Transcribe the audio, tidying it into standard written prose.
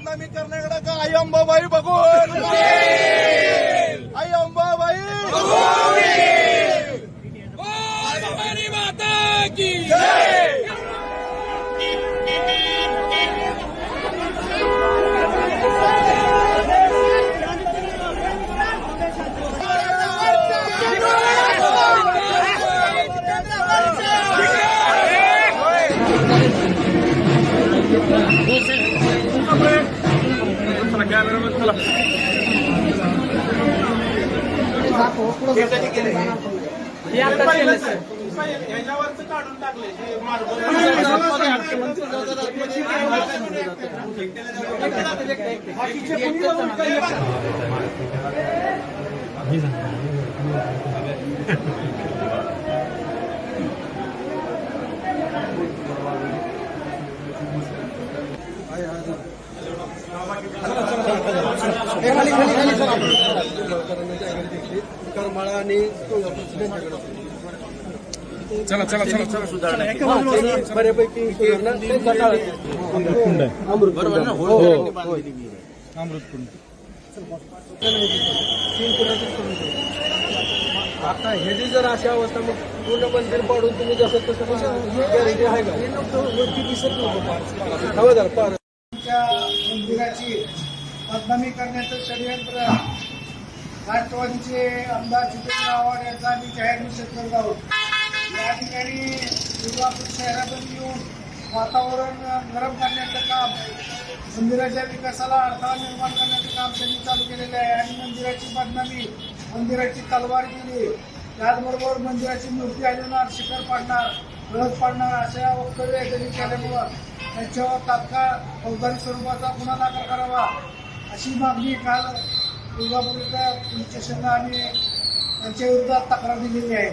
बदनामी करण्याकडे का आई अंबाबाई बघून आई अंबाबाई हमारी माता की ह्याच्यावरच काढून टाकले करमाळा आणि चला चला चला चला बऱ्यापैकी आता हे जर अशा अवस्था मग पूर्ण बंदर पाडून तुम्ही जसं तसं गॅरंटी आहे का दिसत नव्हतं मंदिराची बदनामी करण्याचं षडयंत्र राष्ट्रवादीचे आमदार जितेंद्र आव्हाड यांचा आम्ही जाहीर निषेध करत आहोत. या ठिकाणी दुर्गापूर शहरातून येऊन वातावरण गरम करण्याचं काम, मंदिराच्या विकासाला अडथळा निर्माण करण्याचं काम त्यांनी चालू केलेलं आहे आणि मंदिराची बदनामी, मंदिराची तलवारगिरी, त्याचबरोबर मंदिराची मूर्ती हलवणार, शिखर पाडणार, कळस पाडणार अशा वक्तव्य त्यांनी केल्यामुळं त्यांच्यावर तात्काळ फौजदारी स्वरूपाचा गुन्हा दाखल करावा अशी मागणी काल दुर्गापूरच्या पोलीस स्टेशनला आम्ही त्यांच्या विरोधात तक्रार दिलेली आहे.